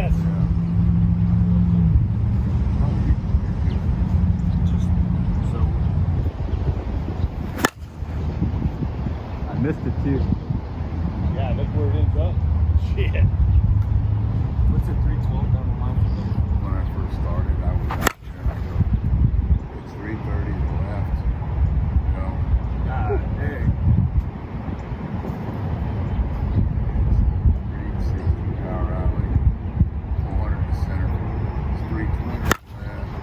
Yes. I missed it too. Yeah, look where it ends up. Shit. What's it, 312 down the line from there? When I first started, I was out there and I go, it's 330 to the left. You know, God dang. it's 360 power out, like 400 in the center. It's 320 to the left.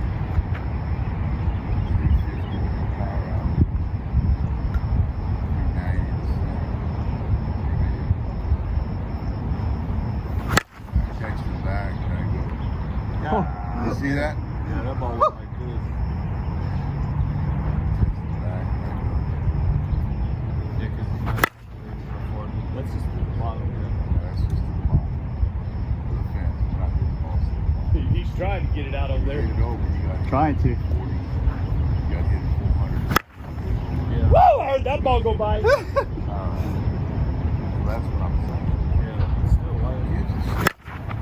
350 power out. 390 in the center. I catch the back and I go, God. you see that? Yeah, that ball went like this. Catch the back and I go, Yeah, because that's just the bottom here. that's just the bottom of the fence. We're not getting balls to the bottom. He's trying to get it out over there. Hit it over, you got Trying to. 40. You got hit 400. Yeah. Woo! I heard that ball go by. Well, that's what I'm saying. Yeah, it's still light. You just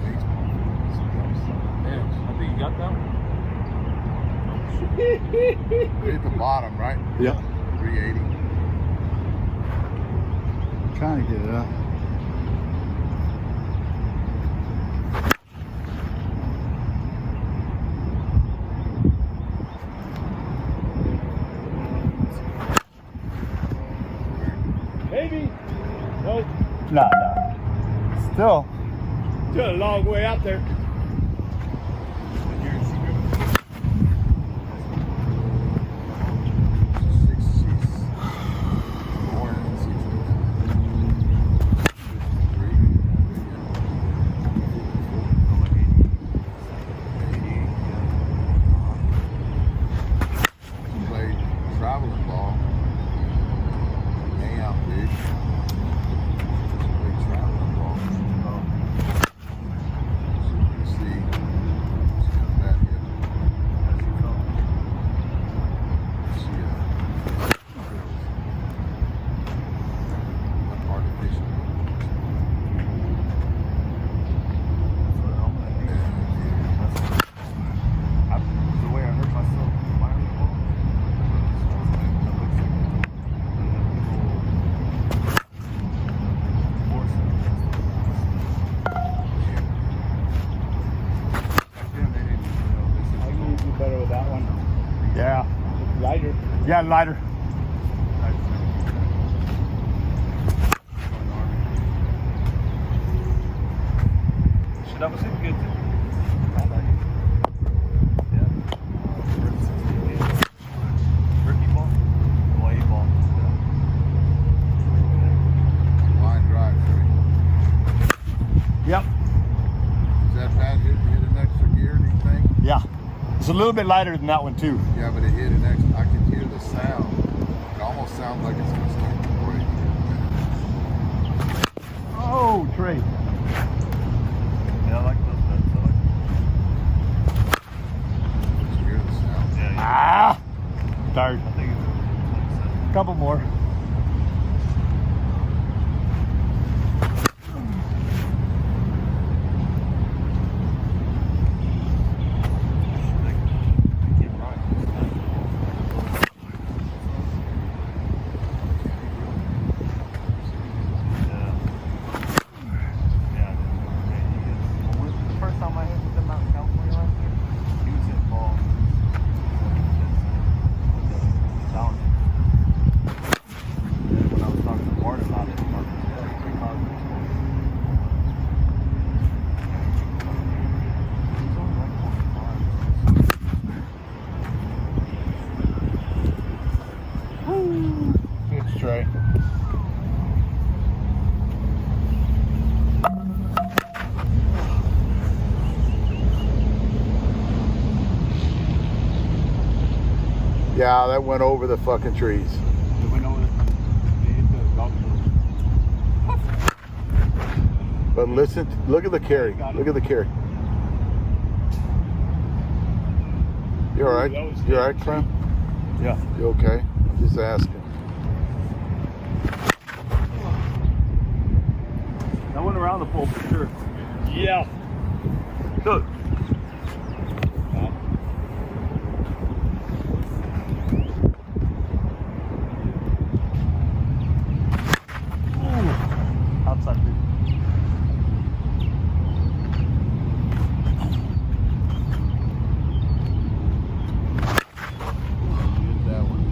baseball. Damn, I think you got that one. Hit the bottom, right? Yep. 380. Trying to get it up. Maybe. Nope. Nah. Still. Still a long way out there. Traveling ball. Hang out, dude. Play traveling ball. You see that hit. See artificial. The way I hurt myself, my ball. I can do better with that one. Yeah. It's lighter. Yeah, lighter. Shit, that was even good too. I like it. Yeah. Ricky ball? Hawaii ball. Line drive, three. Yep. Is that bad hit? Hit an extra gear, do you think? Yeah. It's a little bit lighter than that one too. Yeah, but it hit an extra. I could hear the sound. It almost sounds like it's going to start to break. Oh, Trey. Yeah, I like those bets. I like Did you hear the sound? Yeah, Ah. Tired. I think it's 27. Couple more. Keep running. Yeah. Well, the first time I hit with them out in California last year, he was hitting balls. Down. And when I was talking to Martin about it, Martin was like, "Three positive." He's only like 45. It's Trey. Yeah, that went over the fucking trees. They went over. They hit the golf course. But listen, look at the carry. Look at the carry. You all right? That was You all right, Clem? Yeah. You okay? I'm just asking. That went around the pole for sure. Yeah. Look. Outside, dude. Use that one.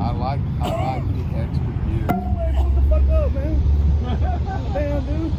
I like the extra gear. What the fuck up, man? Damn, dude.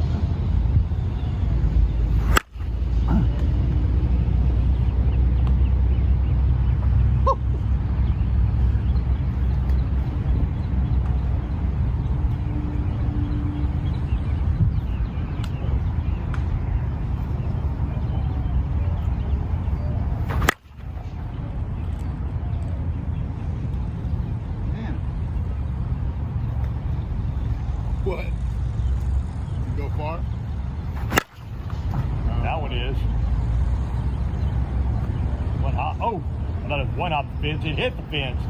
What? You go far? That one is. One hop. Oh, I thought it was one off the fence. It hit the fence.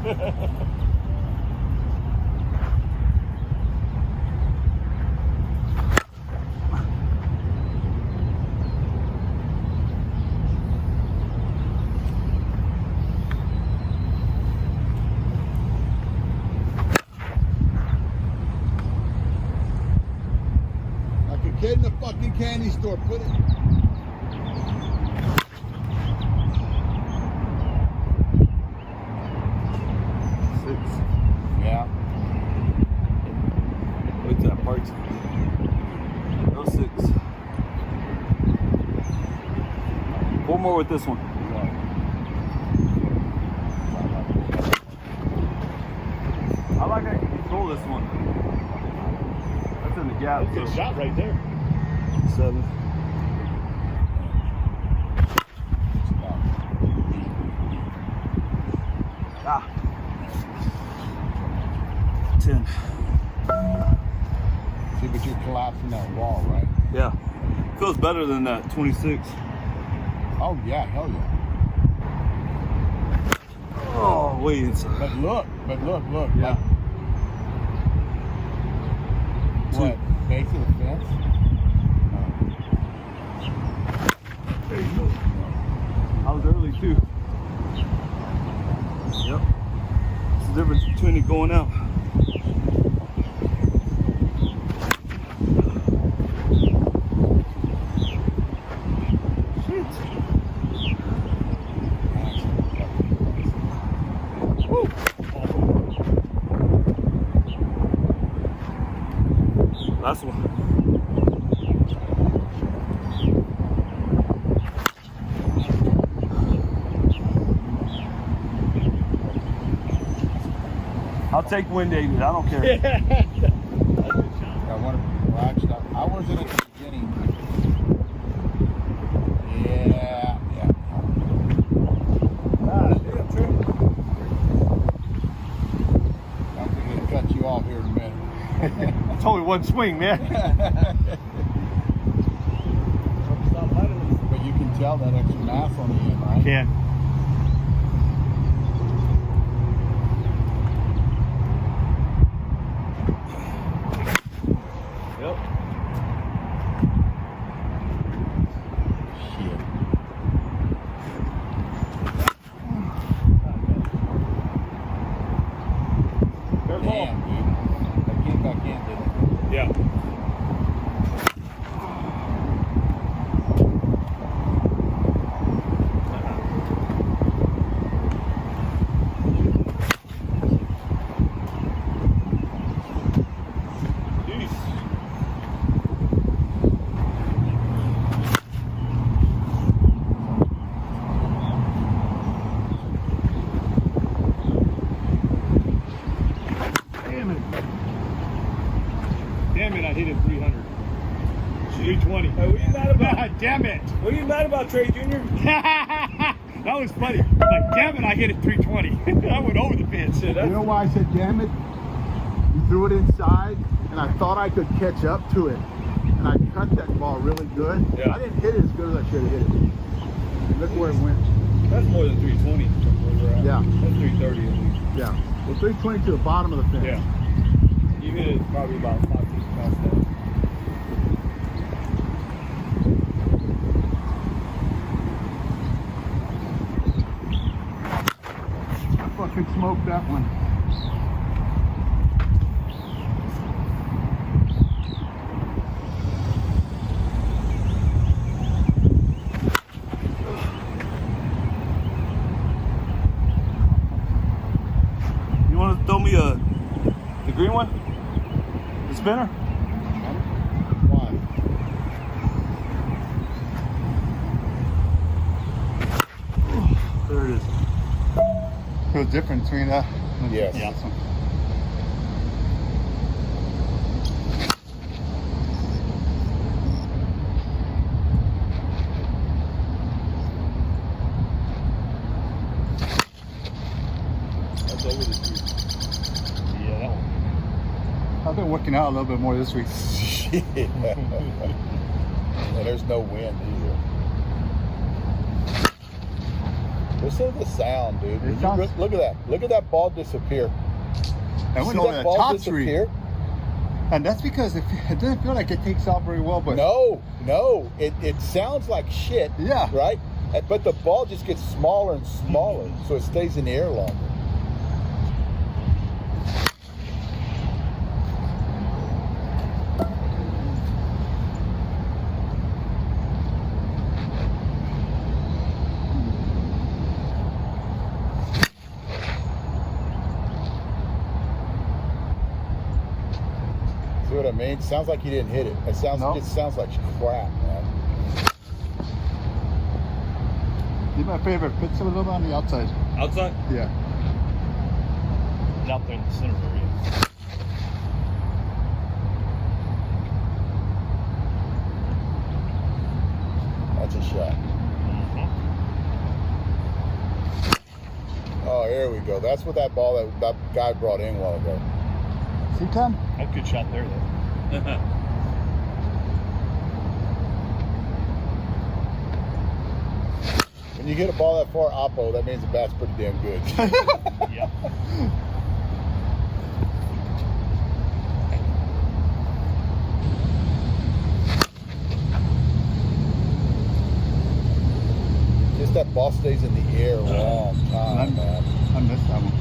Like a kid in a fucking candy store. Put it. Yeah. What's that part? No 6. 4 more with this one. I like how you can control this one. That's in the gap. That's a good shot right there. 7. Ah. 10. See, but you're collapsing that wall, right? Yeah. Feels better than that 26. Oh yeah, hell yeah. Oh, wait. It's, But look. yeah. What? Base of the fence? There you go. I was early too. Yep. It's the difference between it going out. Shit. Woo. Last one. I'll take wind, David. I don't care. I want to watch that. I wasn't at the beginning. Yeah. Ah, damn, true. I'm going to cut you off here in a minute. It's only one swing, man. But you can tell that extra mass on the end, right? Can. Yep. Shit. Damn, dude. That came back in, didn't it? Yeah. Damn it, I hit it 300. 320. Hey, what are you mad about? Damn it. What are you mad about, Trey Jr.? That was funny. Like, damn it, I hit it 320. I went over the fence. Shit, You know why I said damn it? You threw it inside, and I thought I could catch up to it. And I cut that ball really good. Yeah. I didn't hit it as good as I should have hit it. Look where it went. that's more than 320 from where we're at. Yeah. That's 330 at least. Yeah. Well, 320 to the bottom of the fence. Yeah. You hit it probably about 5 feet past that. fucking smoked that one. You want to throw me the green one? The spinner? Why? There it is. What's the difference between that? Yes. Yeah. That's over the street. Yeah, that one. I've been working out a little bit more this week. Shit. And there's no wind either. Listen to the sound, dude. It sounds- Look at that. Look at that ball disappear. And See we're on that the ball top tree. disappear? And that's because it doesn't feel like it takes off very well, but No. It sounds like shit. Yeah. Right? But the ball just gets smaller and smaller, so it stays in the air longer. See what I mean? Sounds like you didn't hit it. It sounds like crap, man. He's my favorite. Pitch a little bit on the outside. Outside? Yeah. Out there in the center area. That's a shot. Oh, here we go. That's what that ball that guy brought in a while ago. See, Tom? That's a good shot there, though. When you hit a ball that far oppo, that means the bat's pretty damn good. Yep. Just that ball stays in the air a long time, man. I missed that one.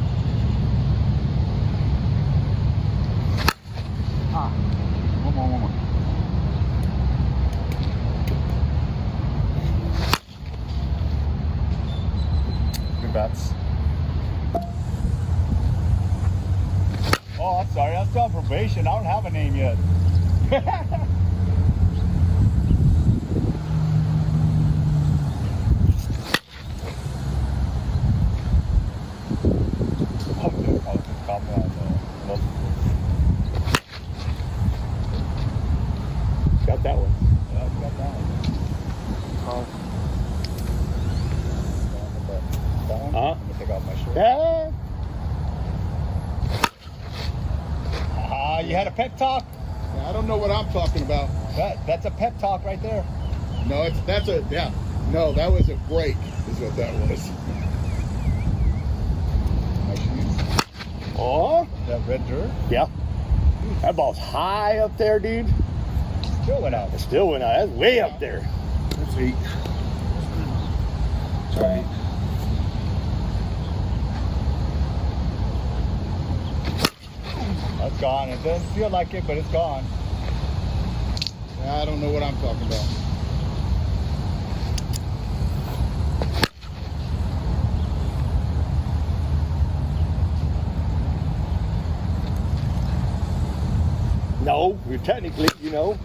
Ah. One more. Good bats. Oh, I'm sorry. I'm still on probation. I don't have a name yet. Got that one. Yeah, I got that one. Huh? Let me take off my shirt. Yeah. Ah, you had a pep talk. I don't know what I'm talking about. That's a pep talk right there. No, No, that was a break, is what that was. My shoes. Oh, That red dirt. yeah. That ball's high up there, dude. Still went out. It still went out. That's way up there. That's heat. Sorry. That's gone. It doesn't feel like it, but it's gone. I don't know what I'm talking about. No, you're technically, you know.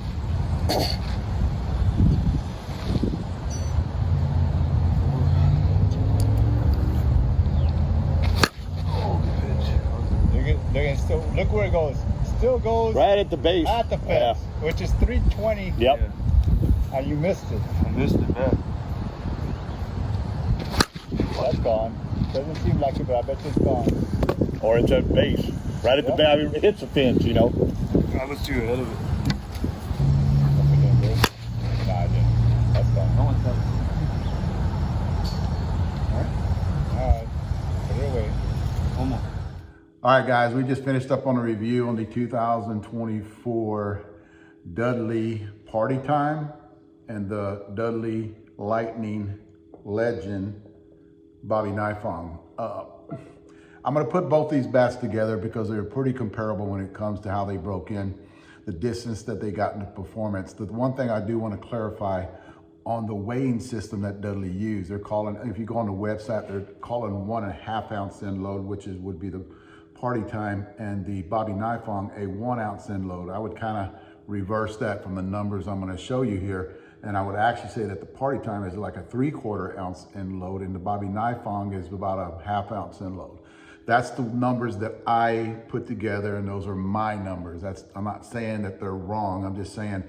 Look at still. Look where it goes. Still goes Right at the base. at the fence, which is 320. Yep. And you missed it. I missed it, man. That's gone. Doesn't seem like it, but I bet you it's gone. Or it's at base. Right at the Yep. base. It hits the fence, you know. I was too ahead of it. Nah, I didn't. That's gone. No one said All right. Put it away. one more. All right, guys, we just finished up on a review on the 2024 Dudley Party Time and the Dudley Lightning Legend Bobby Nifong. I'm gonna put both these bats together because they're pretty comparable when it comes to how they broke in, the distance that they got into performance. The one thing I do want to clarify on the weighing system that Dudley used, they're calling, if you go on the website, they're calling 1.5 ounce end load, which would be the Party Time, and the Bobby Nifong a 1 ounce end load. I would kind of reverse that from the numbers I'm going to show you here. And I would actually say that the Party Time is like a 3/4 ounce end load, and the Bobby Nifong is about a 1/2 ounce end load. That's the numbers that I put together, and those are my numbers. I'm not saying that they're wrong. I'm just saying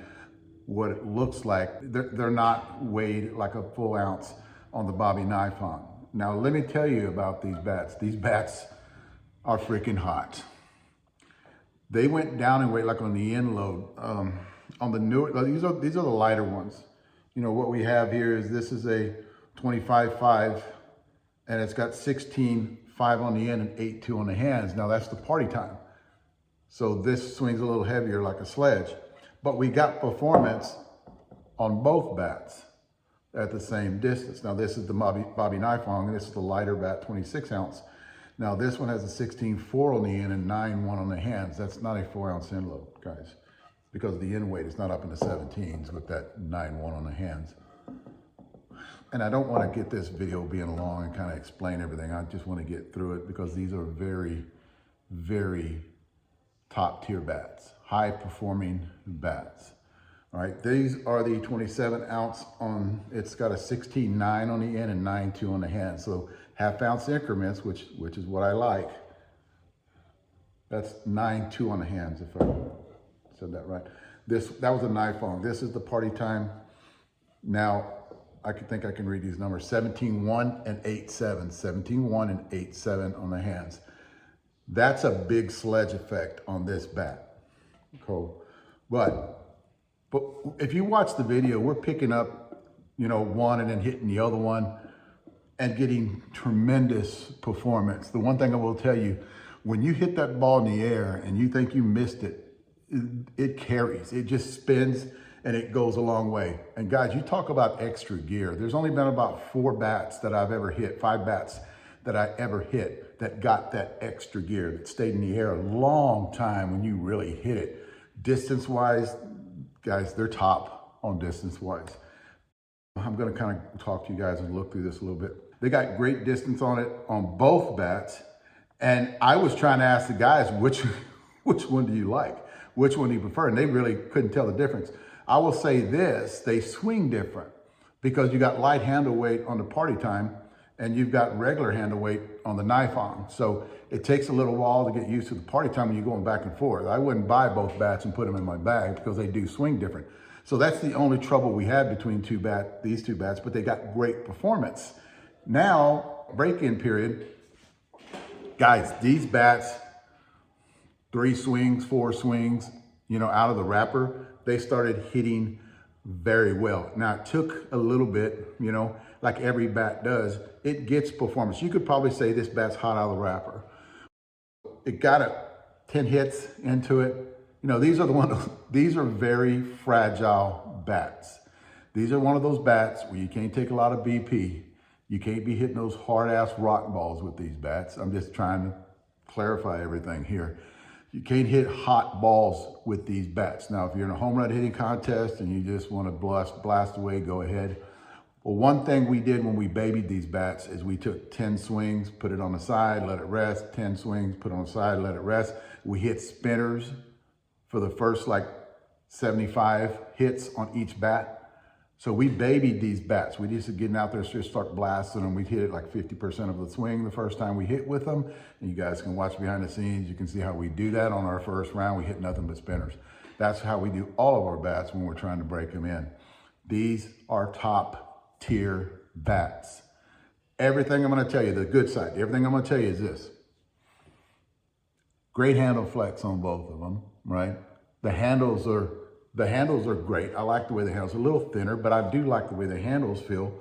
what it looks like. They're not weighed like a full ounce on the Bobby Nifong. Now, let me tell you about these bats. These bats are freaking hot. They went down in weight like on the end load. On the newer, these are the lighter ones. You know, what we have here is this is a 25.5, and it's got 16.5 on the end and 8.2 on the hands. Now that's the Party Time. So this swings a little heavier like a sledge, but we got performance on both bats at the same distance. Now this is the Bobby Nifong, and this is the lighter bat, 26 ounce. Now this one has a 16.4 on the end and 9.1 on the hands. That's not a 4 ounce end load, guys, because the end weight is not up in the 17s with that 9.1 on the hands. And I don't want to get this video being long and kind of explain everything. I just want to get through it because these are very, very top tier bats, high performing bats. All right, these are the 27 ounce on, it's got a 16.9 on the end and 9.2 on the hand. So 1/2 ounce increments, which is what I like. That's 9.2 on the hands, if I said that right. That was a Nifong. This is the Party Time. Now, I think I can read these numbers. 17.1 and 8.7. 17.1 and 8.7 on the hands. That's a big sledge effect on this bat. Cool. But if you watch the video, we're picking up, you know, one and then hitting the other one and getting tremendous performance. The one thing I will tell you, when you hit that ball in the air and you think you missed it, it carries. It just spins and it goes a long way. And guys, you talk about extra gear. There's only been about 4 bats that I've ever hit, 5 bats that I ever hit that got that extra gear, that stayed in the air a long time when you really hit it. Distance-wise, guys, they're top on distance-wise. I'm gonna kind of talk to you guys and look through this a little bit. They got great distance on it on both bats. And I was trying to ask the guys, which one do you like? Which one do you prefer? And they really couldn't tell the difference. I will say this, they swing different because you got light handle weight on the Party Time and you've got regular handle weight on the Nifong. So it takes a little while to get used to the Party Time when you're going back and forth. I wouldn't buy both bats and put them in my bag because they do swing different. So that's the only trouble we had between these two bats, but they got great performance. Now, break-in period, guys, these bats, 3 swings, 4 swings, you know, out of the wrapper, they started hitting very well. Now, it took a little bit, you know, like every bat does. It gets performance. You could probably say this bat's hot out of the wrapper. It got 10 hits into it. You know, these are very fragile bats. These are one of those bats where you can't take a lot of BP. You can't be hitting those hard-ass rock balls with these bats. I'm just trying to clarify everything here. You can't hit hot balls with these bats. Now, if you're in a home run hitting contest and you just want to blast away, go ahead. Well, one thing we did when we babied these bats is we took 10 swings, put it on the side, let it rest, 10 swings, put it on the side, let it rest. We hit spinners for the first like 75 hits on each bat. So we babied these bats. We just getting out there, just start blasting them. We hit it like 50% of the swing the first time we hit with them. And you guys can watch behind the scenes. You can see how we do that on our first round. We hit nothing but spinners. That's how we do all of our bats when we're trying to break them in. These are top tier bats. Everything I'm gonna tell you, the good side, everything I'm gonna tell you is this. Great handle flex on both of them, right? The handles are great. I like the way the handles are a little thinner, but I do like the way the handles feel.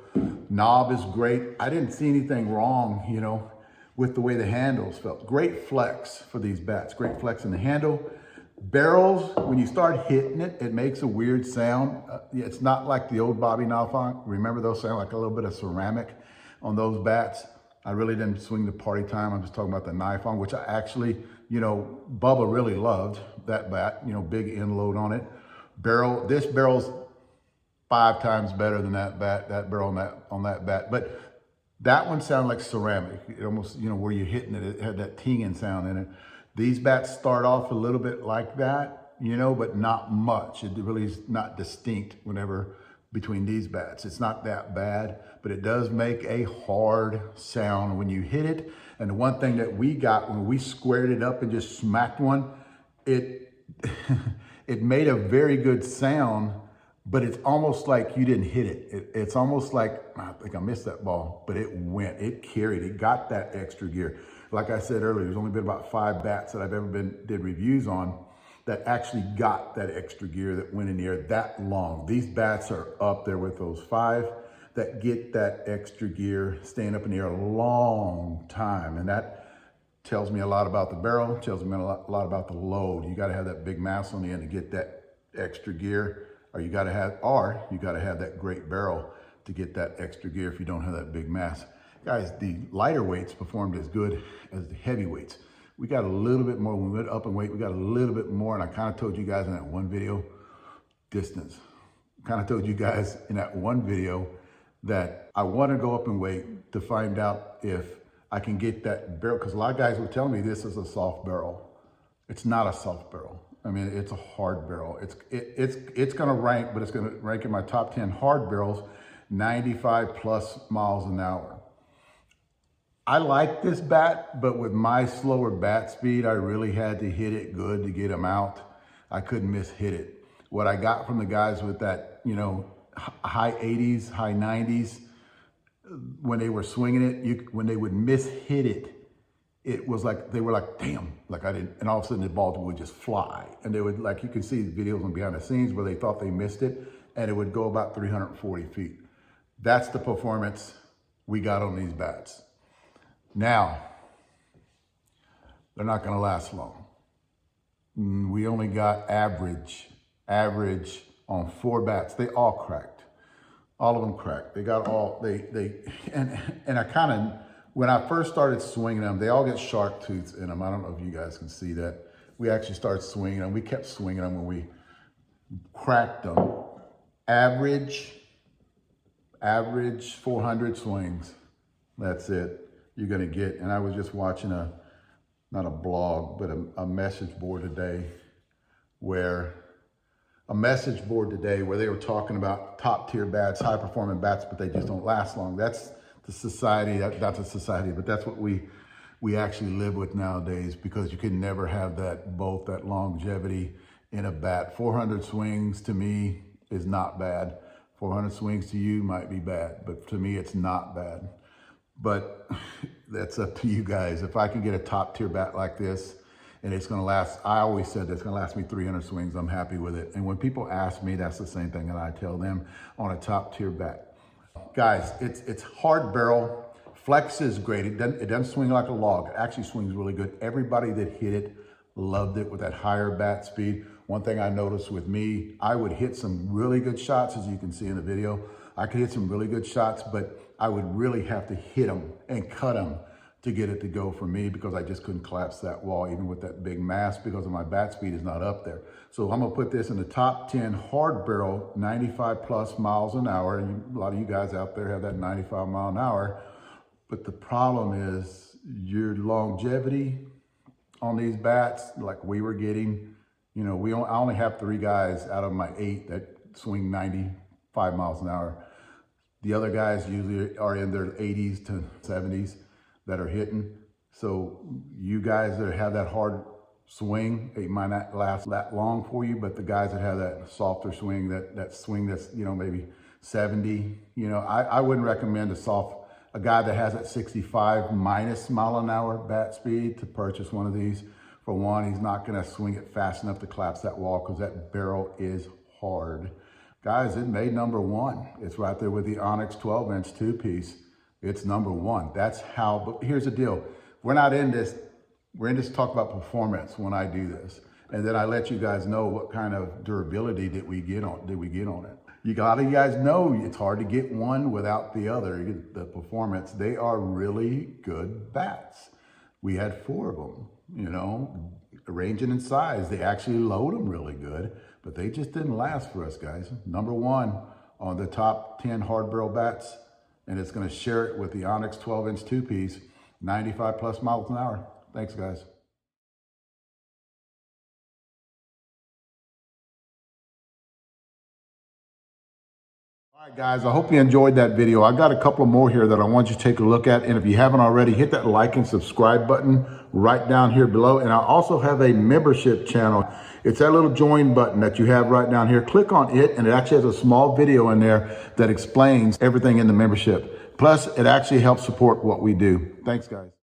Knob is great. I didn't see anything wrong, you know, with the way the handles felt. Great flex for these bats. Great flex in the handle. Barrels, when you start hitting it, it makes a weird sound. It's not like the old Bobby Nifong. Remember those sound like a little bit of ceramic on those bats. I really didn't swing the party time. I'm just talking about the Nifong, which I actually, you know, Bubba really loved that bat, you know, big end load on it. Barrel, this barrel's 5 times better than that barrel on that bat. But that one sounded like ceramic. It almost, you know, where you're hitting it, it had that tinging sound in it. These bats start off a little bit like that, you know, but not much. It really is not distinct whenever between these bats. It's not that bad, but it does make a hard sound when you hit it. And the one thing that we got when we squared it up and just smacked one, it it made a very good sound, but it's almost like you didn't hit it. It's almost like, I think I missed that ball, but it went, it carried, it got that extra gear. Like I said earlier, there's only been about 5 bats that I've ever did reviews on that actually got that extra gear that went in the air that long. These bats are up there with those 5 that get that extra gear staying up in the air a long time. And that tells me a lot about the barrel, tells me a lot about the load. You gotta have that big mass on the end to get that extra gear, or you gotta have that great barrel to get that extra gear if you don't have that big mass. Guys, the lighter weights performed as good as the heavy weights. We got a little bit more, when we went up in weight, we got a little bit more, and I kind of told you guys in that one video, distance. Kind of told you guys in that one video that I want to go up in weight to find out if I can get that barrel, because a lot of guys were telling me this is a soft barrel. It's not a soft barrel. I mean, it's a hard barrel. It's going to rank, but it's going to rank in my top 10 hard barrels, 95 plus miles an hour. I like this bat, but with my slower bat speed, I really had to hit it good to get them out. I couldn't miss-hit it. What I got from the guys with that, you know, high 80s, high 90s, when they were swinging it, when they would miss-hit it, it was like, they were like, damn, like I didn't, and all of a sudden the ball would just fly. And they would, like, you can see the videos on behind the scenes where they thought they missed it, and it would go about 340 feet. That's the performance we got on these bats. Now, they're not gonna last long. We only got average on 4 bats. They all cracked. All of them cracked. They got all, and I kind of, when I first started swinging them, they all get sharp tooths in them. I don't know if you guys can see that. We actually started swinging them. We kept swinging them when we cracked them. Average 400 swings. That's it. You're gonna get, and I was just watching not a blog, but a message board today where they were talking about top tier bats, high performing bats, but they just don't last long. That's the society, that's a society, but that's what we actually live with nowadays, because you can never have both that longevity in a bat. 400 swings to me is not bad. 400 swings to you might be bad, but to me it's not bad. But that's up to you guys. If I can get a top tier bat like this and it's gonna last, I always said that's gonna last me 300 swings, I'm happy with it. And when people ask me, that's the same thing that I tell them on a top tier bat. Guys, it's hard barrel, flex is great. It doesn't swing like a log. It actually swings really good. Everybody that hit it loved it with that higher bat speed. One thing I noticed with me, I would hit some really good shots, as you can see in the video. I could hit some really good shots, but I would really have to hit them and cut them to get it to go for me, because I just couldn't collapse that wall, even with that big mass, because of my bat speed is not up there. So I'm gonna put this in the top 10 hard barrel, 95 plus miles an hour. And a lot of you guys out there have that 95 mile an hour. But the problem is your longevity on these bats, like we were getting, you know, I only have 3 guys out of my 8 that swing 95 miles an hour. The other guys usually are in their 80s to 70s that are hitting. So you guys that have that hard swing, it might not last that long for you, but the guys that have that softer swing, that swing that's, you know, maybe 70, you know, I wouldn't recommend a guy that has that 65 minus mile an hour bat speed to purchase one of these. For one, he's not gonna swing it fast enough to collapse that wall, because that barrel is hard. Guys, it made #1. It's right there with the Onyx 12-inch 2-piece. It's #1. That's how, but here's the deal. We're not in this, we're in this talk about performance when I do this. And then I let you guys know what kind of durability did we get on it. you guys know it's hard to get one without the other. The performance, they are really good bats. We had 4 of them, you know, ranging in size. They actually load them really good, but they just didn't last for us, guys. Number 1 on the top 10 hard barrel bats, and it's going to share it with the Onyx 12-inch 2-piece, 95 plus miles an hour. Thanks, guys. All right, guys, I hope you enjoyed that video. I got a couple more here that I want you to take a look at. And if you haven't already, hit that like and subscribe button right down here below. And I also have a membership channel. It's that little join button that you have right down here. Click on it, and it actually has a small video in there that explains everything in the membership. Plus, it actually helps support what we do. Thanks, guys.